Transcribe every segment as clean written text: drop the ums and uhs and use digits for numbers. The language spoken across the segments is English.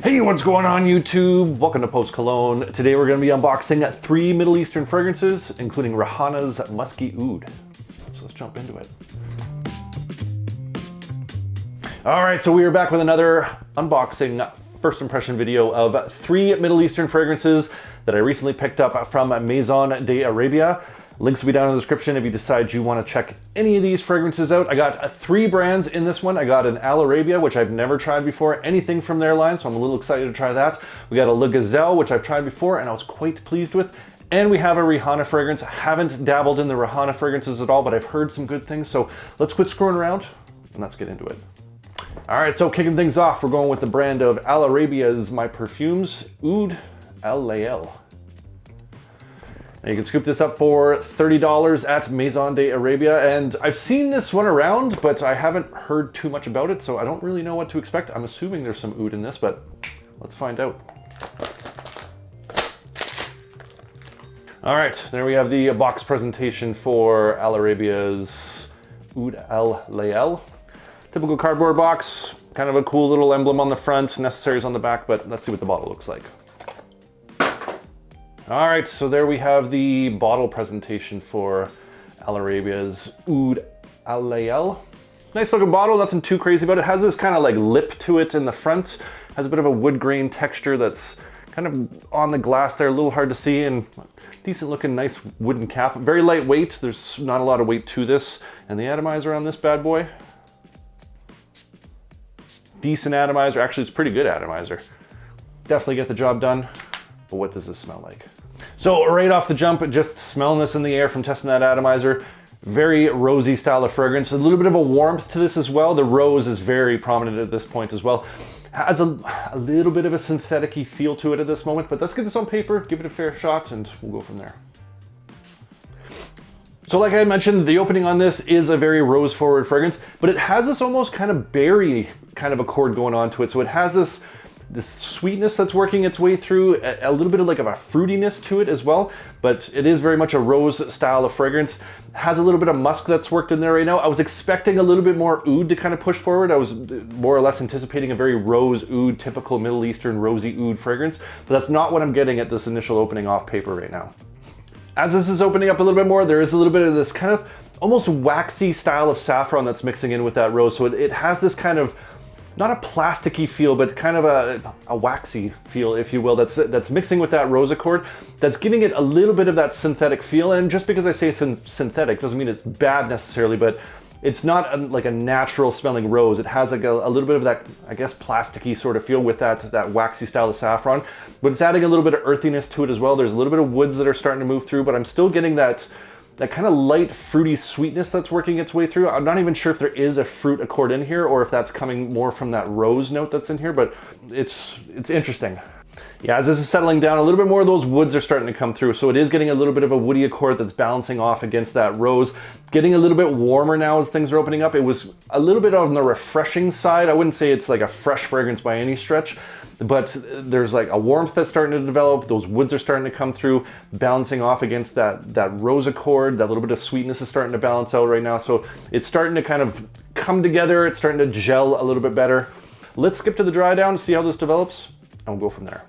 Hey, what's going on YouTube? Welcome to Post Cologne. Today we're going to be unboxing 3 Middle Eastern fragrances, including Rihanna's Musky Oud. So let's jump into it. All right, so we are back with another unboxing first impression video of 3 Middle Eastern fragrances that I recently picked up from Maison de Arabia. Links will be down in the description if you decide you want to check any of these fragrances out. I got 3 brands in this one. I got an Arabiyat, which I've never tried before, anything from their line, so I'm a little excited to try that. We got a Gazelle, which I've tried before and I was quite pleased with. And we have a Rihanna fragrance. I haven't dabbled in the Rihanna fragrances at all, but I've heard some good things. So let's quit screwing around and let's get into it. All right, so kicking things off, we're going with the brand of Arabia's My Perfumes, Oud Al Layel. You can scoop this up for $30 at Maison de Arabia, and I've seen this one around, but I haven't heard too much about it, so I don't really know what to expect. I'm assuming there's some oud in this, but let's find out. All right, there we have the box presentation for Arabia's Oud Al Layel. Typical cardboard box, kind of a cool little emblem on the front, necessaries on the back, but let's see what the bottle looks like. All right, so there we have the bottle presentation for Arabia's Oud Al Layel. Nice looking bottle, nothing too crazy about it. It has this kind of like lip to it in the front. Has a bit of a wood grain texture that's kind of on the glass there, a little hard to see, and decent looking, nice wooden cap. Very lightweight, there's not a lot of weight to this. And the atomizer on this bad boy. Decent atomizer, actually it's pretty good atomizer. Definitely get the job done, but what does this smell like? So right off the jump, just smelling this in the air from testing that atomizer, very rosy style of fragrance. A little bit of a warmth to this as well. The rose is very prominent at this point as well. Has a little bit of a synthetic-y feel to it at this moment, but let's get this on paper, give it a fair shot, and we'll go from there. So like I mentioned, the opening on this is a very rose-forward fragrance, but it has this almost kind of berry kind of accord going on to it. So it has this sweetness that's working its way through, a little bit of like a fruitiness to it as well, but it is very much a rose style of fragrance. Has a little bit of musk that's worked in there right now. I was expecting a little bit more oud to kind of push forward. I was more or less anticipating a very rose oud, typical Middle Eastern rosy oud fragrance, but that's not what I'm getting at this initial opening off paper right now. As this is opening up a little bit more, there is a little bit of this kind of almost waxy style of saffron that's mixing in with that rose. So it has this kind of, not a plasticky feel, but kind of a waxy feel, if you will, that's mixing with that rose accord, that's giving it a little bit of that synthetic feel. And just because I say synthetic doesn't mean it's bad necessarily, but it's not like a natural smelling rose. It has like a little bit of that, I guess, plasticky sort of feel with that waxy style of saffron, but it's adding a little bit of earthiness to it as well. There's a little bit of woods that are starting to move through, but I'm still getting that kind of light fruity sweetness that's working its way through. I'm not even sure if there is a fruit accord in here or if that's coming more from that rose note that's in here, but it's interesting. Yeah, as this is settling down, a little bit more of those woods are starting to come through. So it is getting a little bit of a woody accord that's balancing off against that rose. Getting a little bit warmer now as things are opening up. It was a little bit on the refreshing side. I wouldn't say it's like a fresh fragrance by any stretch, but there's like a warmth that's starting to develop. Those woods are starting to come through, balancing off against that rose accord. That little bit of sweetness is starting to balance out right now. So it's starting to kind of come together. It's starting to gel a little bit better. Let's skip to the dry down, see how this develops, and we'll go from there.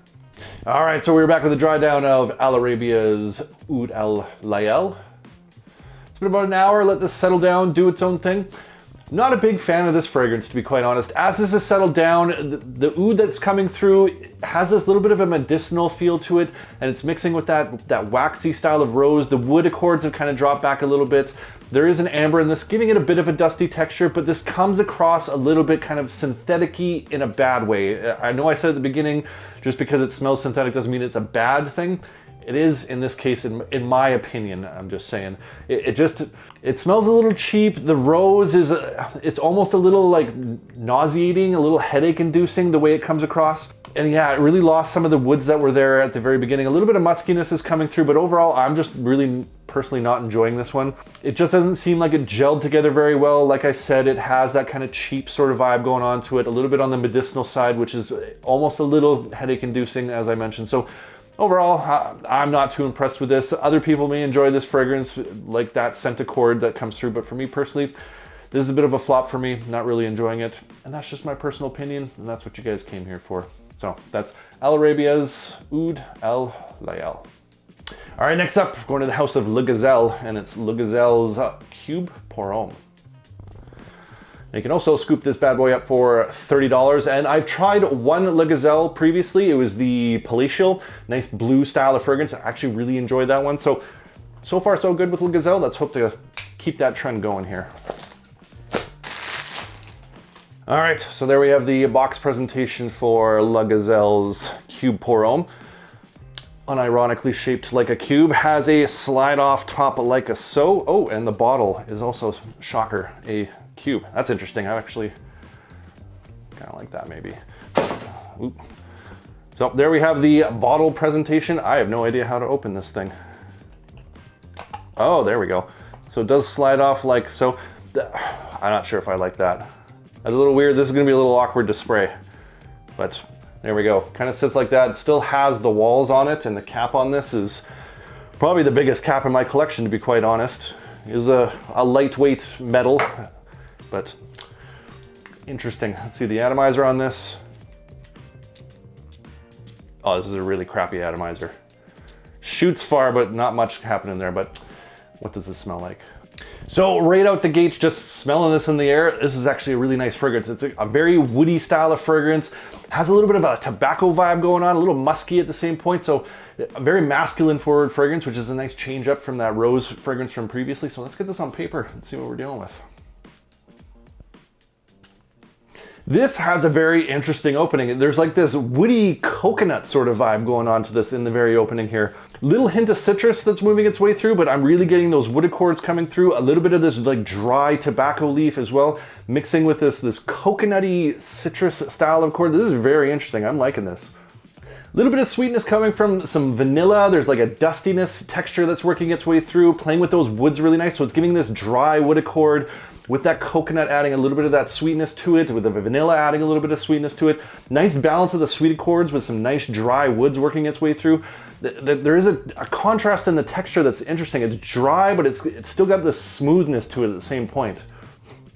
All right, so we're back with the dry down of Arabia's Oud Al Layel. It's been about an hour, let this settle down, do its own thing. Not a big fan of this fragrance, to be quite honest. As this has settled down, the oud that's coming through has this little bit of a medicinal feel to it, and it's mixing with that waxy style of rose. The wood accords have kind of dropped back a little bit. There is an amber in this, giving it a bit of a dusty texture, but this comes across a little bit kind of synthetic-y in a bad way. I know I said at the beginning, just because it smells synthetic doesn't mean it's a bad thing. It is in this case, in my opinion. I'm just saying, it smells a little cheap. The rose is, it's almost a little like nauseating, a little headache inducing the way it comes across. And yeah, it really lost some of the woods that were there at the very beginning. A little bit of muskiness is coming through, but overall, I'm just really personally not enjoying this one. It just doesn't seem like it gelled together very well. Like I said, it has that kind of cheap sort of vibe going on to it, a little bit on the medicinal side, which is almost a little headache inducing, as I mentioned. So overall, I'm not too impressed with this. Other people may enjoy this fragrance, like that scent accord that comes through, but for me personally, This is a bit of a flop for me, not really enjoying it. And that's just my personal opinion, and that's what you guys came here for. So that's Arabia's Oud El Layel. All right, next up, we're going to the house of Le Gazelle, and it's Le Gazelle's Cube Pour Homme. You can also scoop this bad boy up for $30, and I've tried one Le Gazelle previously. It was the Palatial, nice blue style of fragrance. I actually really enjoyed that one. So far so good with Le Gazelle. Let's hope to keep that trend going here. All right, so there we have the box presentation for Le Gazelle's Cube Pour Homme. Unironically shaped like a cube, has a slide off top like a so. Oh, and the bottle is also, shocker, a cube. That's interesting. I actually kind of like that maybe. Oop. So there we have the bottle presentation. I have no idea how to open this thing. Oh, there we go. So it does slide off like so. I'm not sure if I like that. That's a little weird. This is gonna be a little awkward to spray, but there we go. Kind of sits like that. It still has the walls on it, and the cap on this is probably the biggest cap in my collection, to be quite honest. It is a lightweight metal, but interesting. Let's see the atomizer on this. Oh, this is a really crappy atomizer. Shoots far, but not much happening there, but what does this smell like? So right out the gate, just smelling this in the air, this is actually a really nice fragrance. It's a very woody style of fragrance. Has a little bit of a tobacco vibe going on, a little musky at the same point. So a very masculine forward fragrance, which is a nice change up from that rose fragrance from previously. So let's get this on paper and see what we're dealing with. This has a very interesting opening. There's like this woody coconut sort of vibe going on to this in the very opening here. Little hint of citrus that's moving its way through, but I'm really getting those wood accords coming through. A little bit of this like dry tobacco leaf as well, mixing with this coconutty citrus style of accord. This is very interesting. I'm liking this. A little bit of sweetness coming from some vanilla. There's like a dustiness texture that's working its way through, playing with those woods really nice. So it's giving this dry wood accord with that coconut adding a little bit of that sweetness to it, with the vanilla adding a little bit of sweetness to it. Nice balance of the sweet accords with some nice dry woods working its way through. There is a contrast in the texture that's interesting. It's dry, but it's still got this smoothness to it at the same point.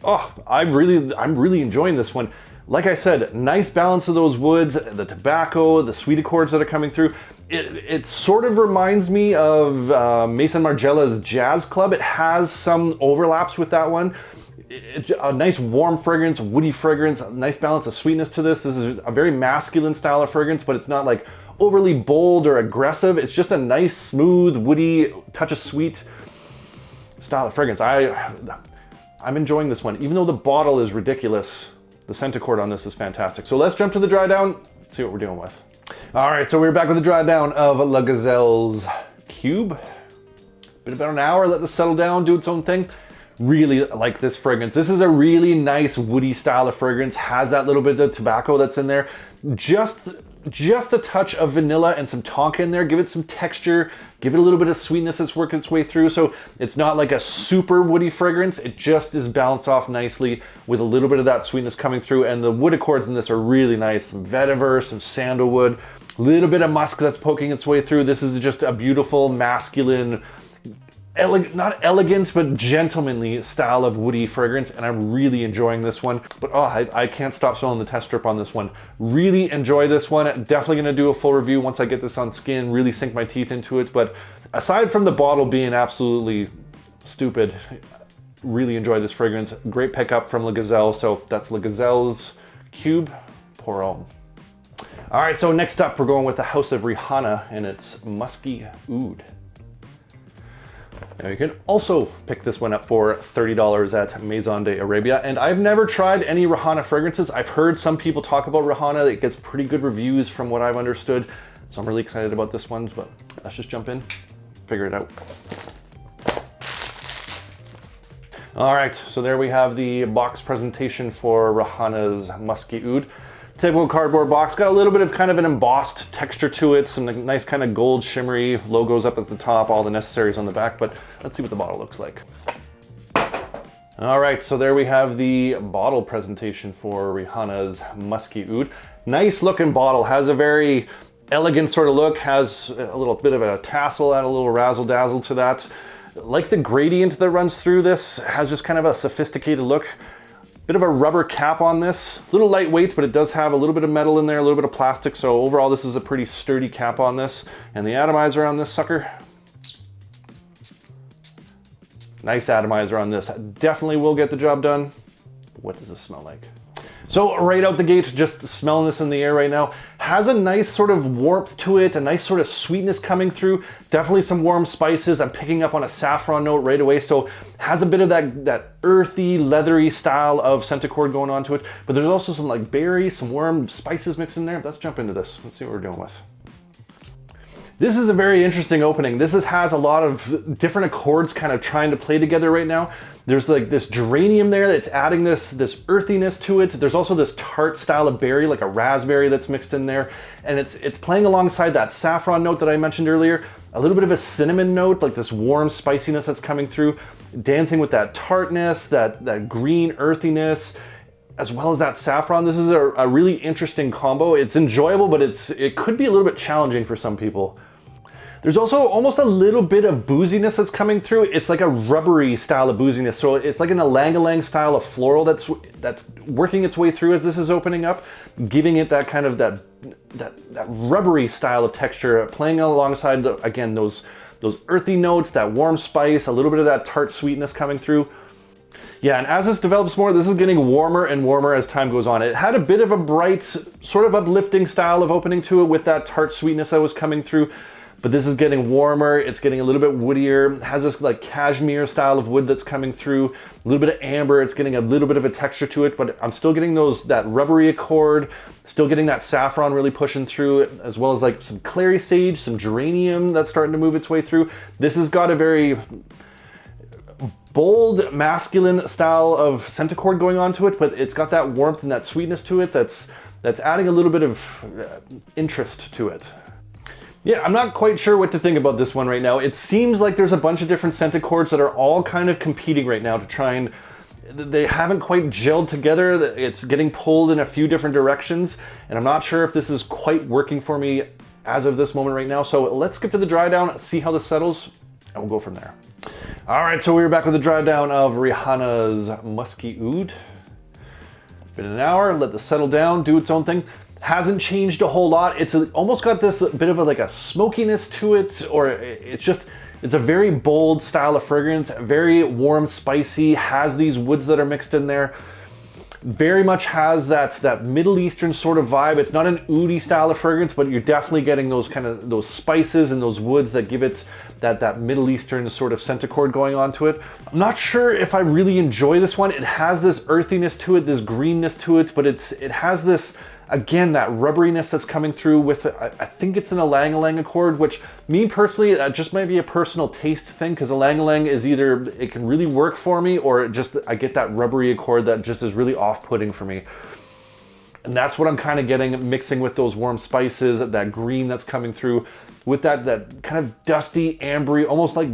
Oh, I'm really enjoying this one. Like I said, nice balance of those woods, the tobacco, the sweet accords that are coming through. It sort of reminds me of Maison Margelia's Jazz Club. It has some overlaps with that one. It's a nice warm fragrance, woody fragrance, a nice balance of sweetness to this. This is a very masculine style of fragrance, but it's not like overly bold or aggressive. It's just a nice, smooth, woody, touch of sweet style of fragrance. I'm enjoying this one. Even though the bottle is ridiculous, the scent accord on this is fantastic. So let's jump to the dry down, see what we're dealing with. All right, so we're back with the dry down of Le Gazelle's Cube. Been about an hour, let this settle down, do its own thing. Really like this fragrance. This is a really nice woody style of fragrance. Has that little bit of tobacco that's in there. Just a touch of vanilla and some tonka in there. Give it some texture. Give it a little bit of sweetness that's working its way through. So it's not like a super woody fragrance. It just is balanced off nicely with a little bit of that sweetness coming through. And the wood accords in this are really nice. Some vetiver, some sandalwood, a little bit of musk that's poking its way through. This is just a beautiful masculine, not elegant, but gentlemanly style of woody fragrance, and I'm really enjoying this one. But oh, I can't stop smelling the test strip on this one. Really enjoy this one. Definitely gonna do a full review once I get this on skin, really sink my teeth into it. But aside from the bottle being absolutely stupid, really enjoy this fragrance. Great pickup from Le Gazelle. So that's Le Gazelle's Cube Pour Homme. All right, so next up, we're going with the House of Rihanah, and it's Musky Oud. Now you can also pick this one up for $30 at Maison de Arabia. And I've never tried any Rihanah fragrances. I've heard some people talk about Rihanah. It gets pretty good reviews from what I've understood. So I'm really excited about this one, but let's just jump in, figure it out. All right, so there we have the box presentation for Rihanah's Musky Oud. Typical cardboard box, got a little bit of kind of an embossed texture to it, some nice kind of gold shimmery logos up at the top, all the necessaries on the back, but let's see what the bottle looks like. All right, so there we have the bottle presentation for Rihanah's Musky Oud. Nice looking bottle, has a very elegant sort of look, has a little bit of a tassel, add a little razzle dazzle to that. Like the gradient that runs through this, has just kind of a sophisticated look. Bit of a rubber cap on this, a little lightweight, but it does have a little bit of metal in there, a little bit of plastic. So overall, this is a pretty sturdy cap on this. And the atomizer on this sucker, nice atomizer on this. Definitely will get the job done. What does this smell like? So right out the gate, just smelling this in the air right now, has a nice sort of warmth to it, a nice sort of sweetness coming through. Definitely some warm spices. I'm picking up on a saffron note right away. So has a bit of that earthy, leathery style of centicord going on to it. But there's also some like berry, some warm spices mixed in there. Let's jump into this. Let's see what we're dealing with. This is a very interesting opening. This has a lot of different accords kind of trying to play together right now. There's like this geranium there that's adding this earthiness to it. There's also this tart style of berry, like a raspberry that's mixed in there. And it's playing alongside that saffron note that I mentioned earlier. A little bit of a cinnamon note, like this warm spiciness that's coming through. Dancing with that tartness, that green earthiness, as well as that saffron. This is a really interesting combo. It's enjoyable, but it could be a little bit challenging for some people. There's also almost a little bit of booziness that's coming through. It's like a rubbery style of booziness. So it's like an ylang-ylang style of floral that's working its way through as this is opening up, giving it that kind of that rubbery style of texture, playing alongside, again, those earthy notes, that warm spice, a little bit of that tart sweetness coming through. Yeah, and as this develops more, this is getting warmer and warmer as time goes on. It had a bit of a bright, sort of uplifting style of opening to it with that tart sweetness that was coming through. But this is getting warmer, it's getting a little bit woodier, it has this like cashmere style of wood that's coming through, a little bit of amber, it's getting a little bit of a texture to it, but I'm still getting that rubbery accord, still getting that saffron really pushing through, as well as like some clary sage, some geranium that's starting to move its way through. This has got a very bold, masculine style of centicord going on to it, but it's got that warmth and that sweetness to it that's adding a little bit of interest to it. Yeah, I'm not quite sure what to think about this one right now. It seems like there's a bunch of different centicords that are all kind of competing right now to try and... They haven't quite gelled together. It's getting pulled in a few different directions, and I'm not sure if this is quite working for me as of this moment right now. So let's skip to the dry down, see how this settles, and we'll go from there. All right, so we're back with the dry down of Rihanna's Musky Oud. Been an hour, let this settle down, do its own thing. Hasn't changed a whole lot. It's almost got this bit of like a smokiness to it, or it's a very bold style of fragrance, very warm, spicy, has these woods that are mixed in there. Very much has that Middle Eastern sort of vibe. It's not an oud-y style of fragrance, but you're definitely getting those spices and those woods that give it that Middle Eastern sort of centicord going on to it. I'm not sure if I really enjoy this one. It has this earthiness to it, this greenness to it, but it has this, again, that rubberiness that's coming through with it. I think it's an ylang-ylang accord, which me personally, that just might be a personal taste thing, because ylang-ylang is either, it can really work for me, or I get that rubbery accord that just is really off-putting for me. And that's what I'm kind of getting, mixing with those warm spices, that green that's coming through, with that kind of dusty, ambery, almost like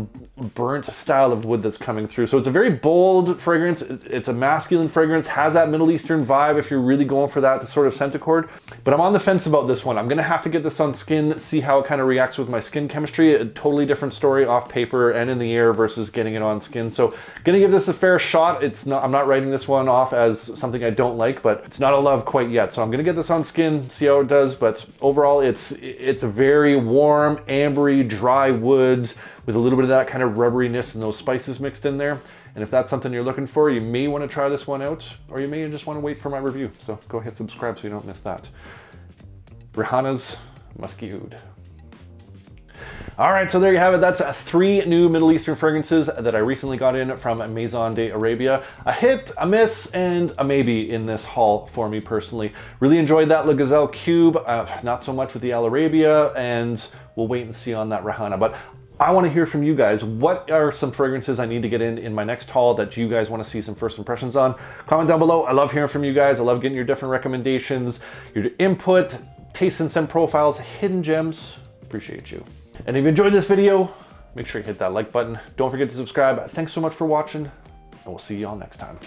burnt style of wood that's coming through. So it's a very bold fragrance. It's a masculine fragrance, has that Middle Eastern vibe if you're really going for that sort of centicord. But I'm on the fence about this one. I'm gonna have to get this on skin, see how it kind of reacts with my skin chemistry. A totally different story off paper and in the air versus getting it on skin. So gonna give this a fair shot. I'm not writing this one off as something I don't like, but it's not a love quite yet. So I'm gonna get this on skin, see how it does. But overall, it's a very warm, ambery, dry woods with a little bit of that kind of rubberiness and those spices mixed in there. And if that's something you're looking for, you may want to try this one out, or you may just want to wait for my review. So go hit subscribe so you don't miss that. Rihanna's Musky Oud. All right, so there you have it. That's 3 new Middle Eastern fragrances that I recently got in from Maison de Arabia. A hit, a miss, and a maybe in this haul for me personally. Really enjoyed that Le Gazelle Cube, not so much with the Al Arabia, and we'll wait and see on that Rihanna. But I want to hear from you guys. What are some fragrances I need to get in my next haul that you guys want to see some first impressions on? Comment down below. I love hearing from you guys. I love getting your different recommendations, your input, taste and scent profiles, hidden gems. Appreciate you. And if you enjoyed this video, make sure you hit that like button. Don't forget to subscribe. Thanks so much for watching, and we'll see you all next time.